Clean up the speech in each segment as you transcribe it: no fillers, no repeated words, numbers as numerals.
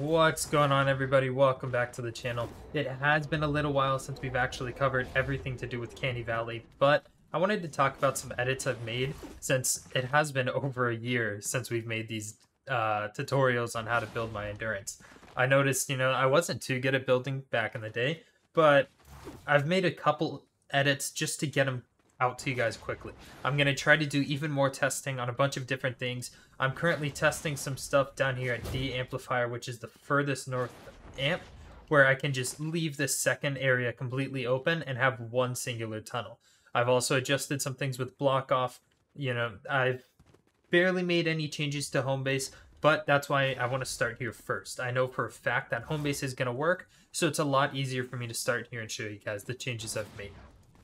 What's going on, everybody? Welcome back to the channel. It has been a little while since we've actually covered everything to do with Canny Valley, but I wanted to talk about some edits I've made since it has been over a year since we've made these tutorials on how to build my endurance. I noticed, I wasn't too good at building back in the day, but I've made a couple edits just to get them out to you guys quickly. I'm going to try to do even more testing on a bunch of different things. I'm currently testing some stuff down here at D Amplifier, which is the furthest north amp, where I can just leave this second area completely open and have one singular tunnel. I've also adjusted some things with block off. I've barely made any changes to Homebase, but that's why I want to start here first. I know for a fact that Homebase is going to work, so it's a lot easier for me to start here and show you guys the changes I've made.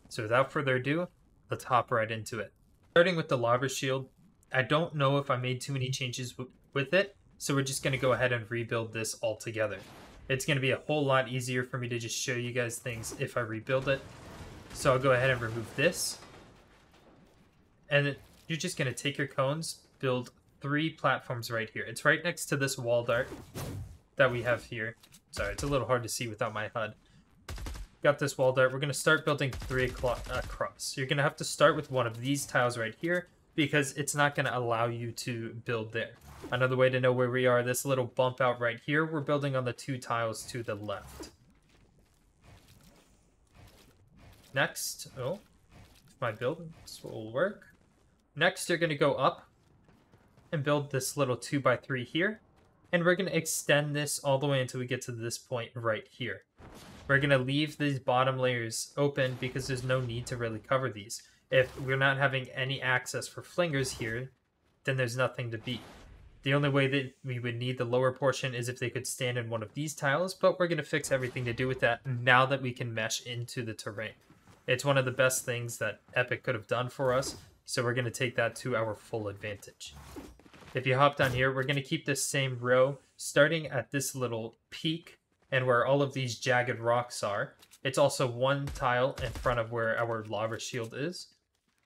So without further ado, let's hop right into it. Starting with the lava shield, I don't know if I made too many changes with it, so we're just going to go ahead and rebuild this all together. It's going to be a whole lot easier for me to just show you guys things if I rebuild it. So I'll go ahead and remove this. And you're just going to take your cones, build 3 platforms right here. It's right next to this wall dart that we have here. Sorry, it's a little hard to see without my HUD. Got this wall dart. We're going to start building 3 across. You're going to have to start with one of these tiles right here because it's not going to allow you to build there. Another way to know where we are, this little bump out right here, we're building on the 2 tiles to the left. Next, if my build, this will work. Next, you're going to go up and build this little 2x3 here. And we're going to extend this all the way until we get to this point right here. We're going to leave these bottom layers open because there's no need to really cover these. If we're not having any access for flingers here, then there's nothing to beat. The only way that we would need the lower portion is if they could stand in one of these tiles, but we're going to fix everything to do with that now that we can mesh into the terrain. It's one of the best things that Epic could have done for us, so we're going to take that to our full advantage. If you hop down here, we're going to keep this same row starting at this little peak and where all of these jagged rocks are. It's also 1 tile in front of where our lava shield is.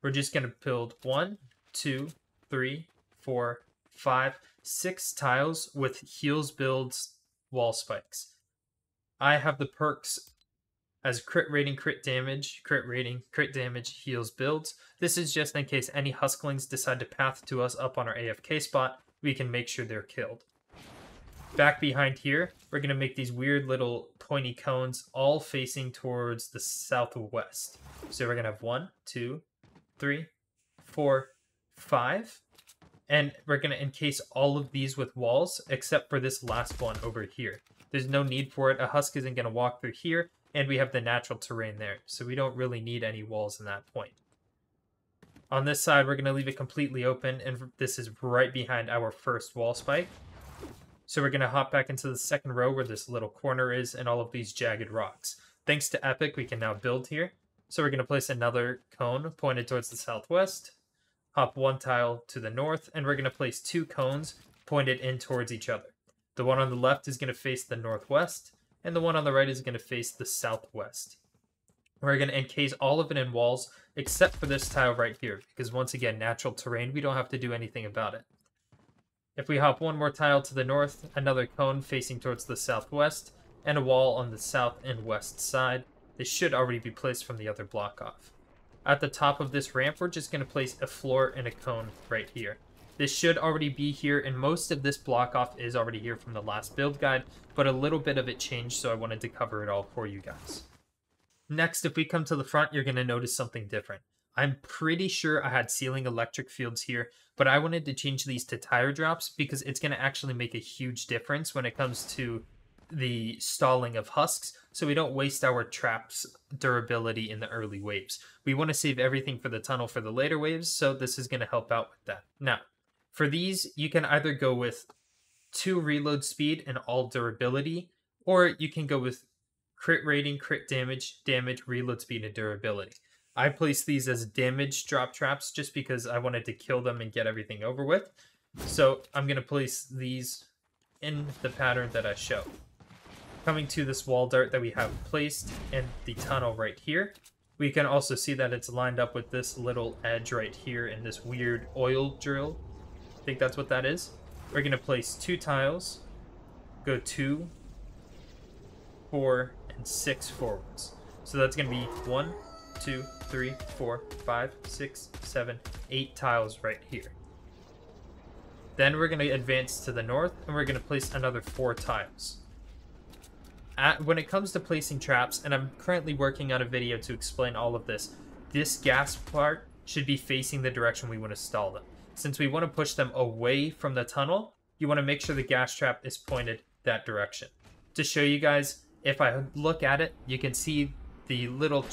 We're just going to build 1, 2, 3, 4, 5, 6 tiles with heals builds wall spikes. I have the perks as crit rating, crit damage, crit rating, crit damage, heals builds. This is just in case any husklings decide to path to us up on our AFK spot, we can make sure they're killed. Back behind here, we're going to make these weird little pointy cones all facing towards the southwest. So we're going to have 1, 2, 3, 4, 5. And we're going to encase all of these with walls, except for this last one over here. There's no need for it. A husk isn't going to walk through here, and we have the natural terrain there. So we don't really need any walls in that point. On this side, we're going to leave it completely open, and this is right behind our first wall spike. So we're going to hop back into the second row where this little corner is and all of these jagged rocks. Thanks to Epic, we can now build here. So we're going to place another cone pointed towards the southwest, hop 1 tile to the north, and we're going to place 2 cones pointed in towards each other. The one on the left is going to face the northwest, and the one on the right is going to face the southwest. We're going to encase all of it in walls, except for this tile right here, because once again, natural terrain, we don't have to do anything about it. If we hop 1 more tile to the north, another cone facing towards the southwest, and a wall on the south and west side, this should already be placed from the other block off. At the top of this ramp, we're just going to place a floor and a cone right here. This should already be here, and most of this block off is already here from the last build guide, but a little bit of it changed, so I wanted to cover it all for you guys. Next, if we come to the front, you're going to notice something different. I'm pretty sure I had ceiling electric fields here, but I wanted to change these to tire drops because it's going to actually make a huge difference when it comes to the stalling of husks, so we don't waste our traps durability in the early waves. We want to save everything for the tunnel for the later waves, so this is going to help out with that. Now, for these, you can either go with 2 reload speed and all durability, or you can go with crit rating, crit damage, reload speed, and durability. I placed these as damage drop traps just because I wanted to kill them and get everything over with. So I'm going to place these in the pattern that I show. Coming to this wall dart that we have placed in the tunnel right here, we can also see that it's lined up with this little edge right here in this weird oil drill. I think that's what that is. We're going to place 2 tiles go 2, 4, and 6 forwards. So that's going to be 1, 2, 3, 4, 5, 6, 7, 8 tiles right here. Then we're going to advance to the north, and we're going to place another 4 tiles. When it comes to placing traps, and I'm currently working on a video to explain all of this gas part should be facing the direction we want to stall them. Since we want to push them away from the tunnel, you want to make sure the gas trap is pointed that direction. To show you guys, if I look at it, you can see the little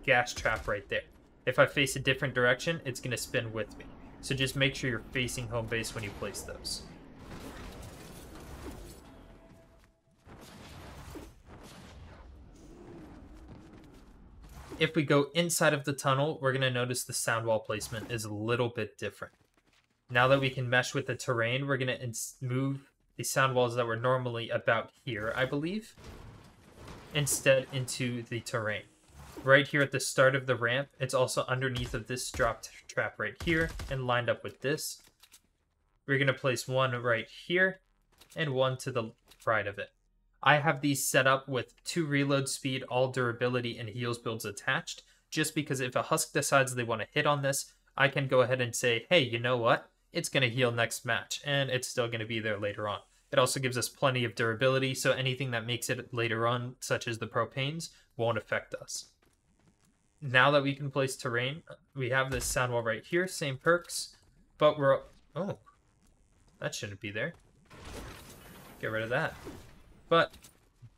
gas trap right there. If I face a different direction, it's going to spin with me. So just make sure you're facing home base when you place those. If we go inside of the tunnel, we're going to notice the sound wall placement is a little bit different. Now that we can mesh with the terrain, we're going to move the sound walls that were normally about here, I believe, instead into the terrain. Right here at the start of the ramp, it's also underneath of this drop trap right here and lined up with this. We're going to place one right here and one to the right of it. I have these set up with 2 reload speed, all durability, and heals builds attached, just because if a Husk decides they want to hit on this, I can go ahead and say, hey, you know what? It's going to heal next match, and it's still going to be there later on. It also gives us plenty of durability, so anything that makes it later on, such as the propanes, won't affect us. Now that we can place terrain, we have this sound wall right here, same perks, but we're... Oh, that shouldn't be there. Get rid of that. But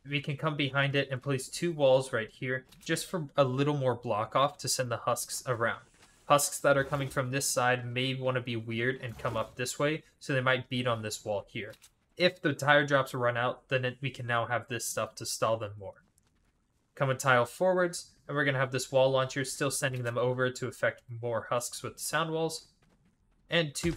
we can come behind it and place 2 walls right here, just for a little more block off to send the Husks around. Husks that are coming from this side may want to be weird and come up this way, so they might beat on this wall here. If the tire drops run out, then we can now have this stuff to stall them more. Come a tile forwards, and we're going to have this wall launcher still sending them over to affect more Husks with the sound walls. And 2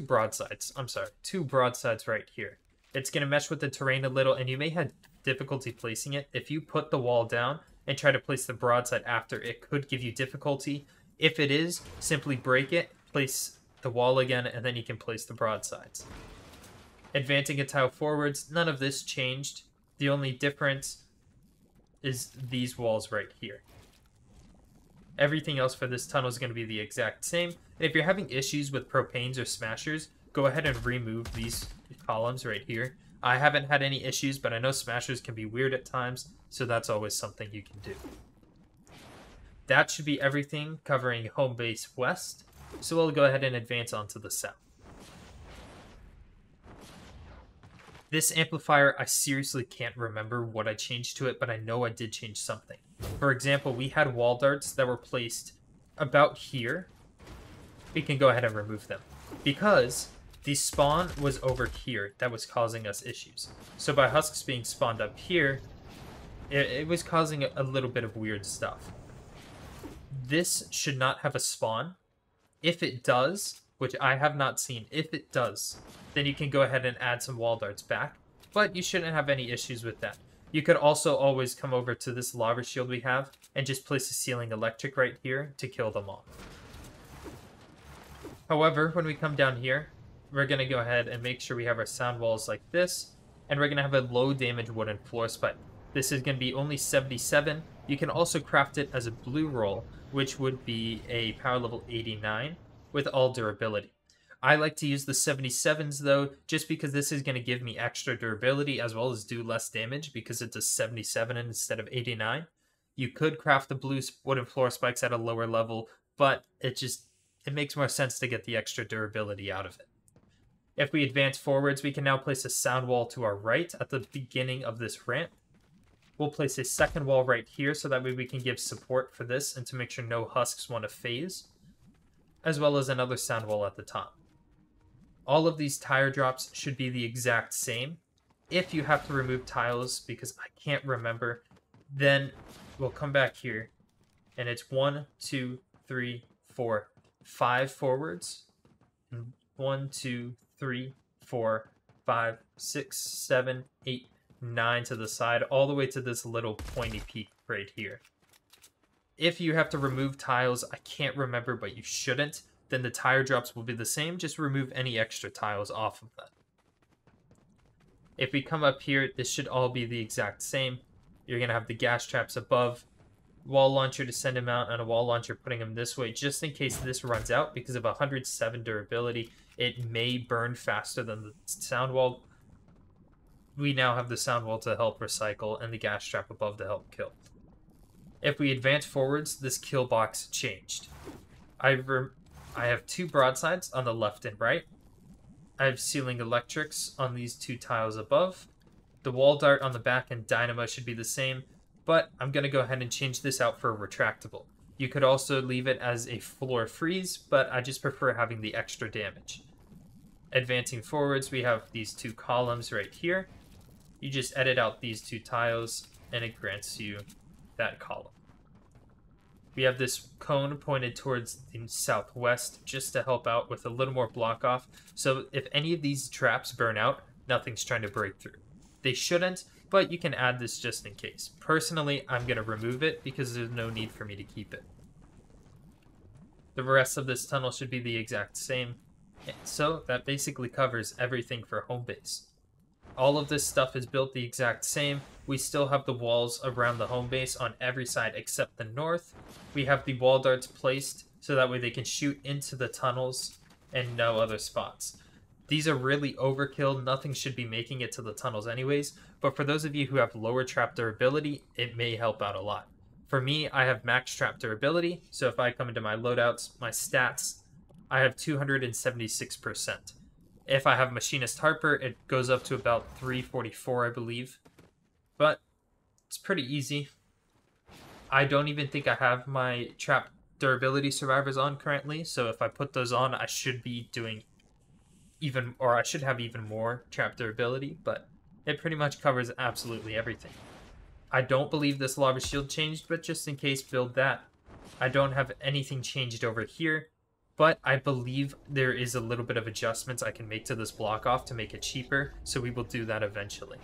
broadsides. I'm sorry, 2 broadsides right here. It's going to mesh with the terrain a little, and you may have difficulty placing it. If you put the wall down and try to place the broadside after, it could give you difficulty. If it is, simply break it, place the wall again, and then you can place the broadsides. Advancing a tile forwards, none of this changed. The only difference is these walls right here. Everything else for this tunnel is going to be the exact same. And if you're having issues with propanes or smashers, go ahead and remove these columns right here. I haven't had any issues, but I know smashers can be weird at times, so that's always something you can do. That should be everything covering home base west, so we'll go ahead and advance on to the south. This amplifier, I seriously can't remember what I changed to it, but I know I did change something. For example, we had wall darts that were placed about here. We can go ahead and remove them, because the spawn was over here that was causing us issues. So by Husks being spawned up here, it was causing a little bit of weird stuff. This should not have a spawn. If it does, which I have not seen, if it does, then you can go ahead and add some wall darts back, but you shouldn't have any issues with that. You could also always come over to this lava shield we have and just place a ceiling electric right here to kill them off. However, when we come down here, we're going to go ahead and make sure we have our sound walls like this, and we're going to have a low damage wooden floor spike. This is going to be only 77. You can also craft it as a blue roll, which would be a power level 89 with all durability. I like to use the 77s though, just because this is going to give me extra durability as well as do less damage because it's a 77 instead of 89. You could craft the blue wooden floor spikes at a lower level, but it makes more sense to get the extra durability out of it. If we advance forwards, we can now place a sound wall to our right at the beginning of this ramp. We'll place a second wall right here so that way we can give support for this and to make sure no Husks want to phase, as well as another sound wall at the top. All of these tire drops should be the exact same. If you have to remove tiles, because I can't remember, then we'll come back here and it's 1, 2, 3, 4, 5 forwards. 1, 2, 3, 4, 5, 6, 7, 8, 9 to the side, all the way to this little pointy peak right here. If you have to remove tiles, I can't remember, but you shouldn't, then the tire drops will be the same. Just remove any extra tiles off of that. If we come up here, this should all be the exact same. You're going to have the gas traps above, wall launcher to send him out, and a wall launcher putting him this way, just in case this runs out. Because of 107 durability, it may burn faster than the sound wall. We now have the sound wall to help recycle, and the gas trap above to help kill. If we advance forwards, this kill box changed. I have 2 broadsides on the left and right. I have ceiling electrics on these 2 tiles above. The wall dart on the back and dynamo should be the same, but I'm going to go ahead and change this out for a retractable. You could also leave it as a floor freeze, but I just prefer having the extra damage. Advancing forwards, we have these 2 columns right here. You just edit out these 2 tiles, and it grants you that column. We have this cone pointed towards the southwest just to help out with a little more block off. So if any of these traps burn out, nothing's trying to break through. They shouldn't, but you can add this just in case. Personally, I'm going to remove it because there's no need for me to keep it. The rest of this tunnel should be the exact same. So that basically covers everything for Homebase. All of this stuff is built the exact same. We still have the walls around the home base on every side except the north. We have the wall darts placed so that way they can shoot into the tunnels and no other spots. These are really overkill. Nothing should be making it to the tunnels anyways, but for those of you who have lower trap durability, it may help out a lot. For me, I have max trap durability, so if I come into my loadouts, my stats, I have 276%. If I have Machinist Harper, it goes up to about 344, I believe. But it's pretty easy. I don't even think I have my trap durability survivors on currently, so if I put those on, I should be doing even, or I should have even more trap durability, but it pretty much covers absolutely everything. I don't believe this lava shield changed, but just in case, build that. I don't have anything changed over here. But I believe there is a little bit of adjustments I can make to this block off to make it cheaper, so we will do that eventually.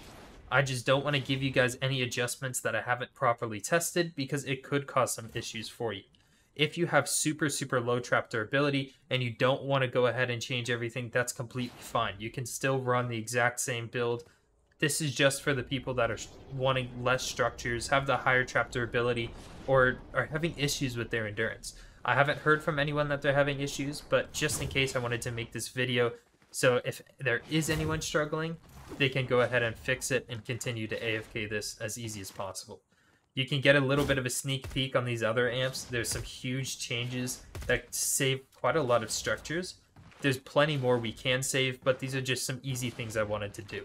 I just don't want to give you guys any adjustments that I haven't properly tested because it could cause some issues for you. If you have super low trap durability and you don't want to go ahead and change everything, that's completely fine. You can still run the exact same build. This is just for the people that are wanting less structures, have the higher trap durability, or are having issues with their endurance. I haven't heard from anyone that they're having issues, but just in case, I wanted to make this video. So if there is anyone struggling, they can go ahead and fix it and continue to AFK this as easy as possible. You can get a little bit of a sneak peek on these other amps. There's some huge changes that save quite a lot of structures. There's plenty more we can save, but these are just some easy things I wanted to do.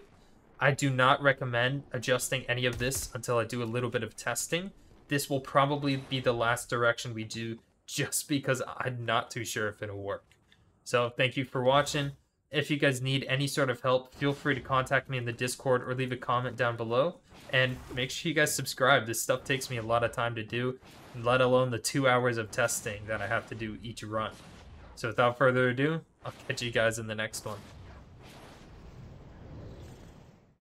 I do not recommend adjusting any of this until I do a little bit of testing. This will probably be the last direction we do, just because I'm not too sure if it'll work. So thank you for watching. If you guys need any sort of help, feel free to contact me in the Discord or leave a comment down below. And make sure you guys subscribe. This stuff takes me a lot of time to do, let alone the 2 hours of testing that I have to do each run. So without further ado, I'll catch you guys in the next one.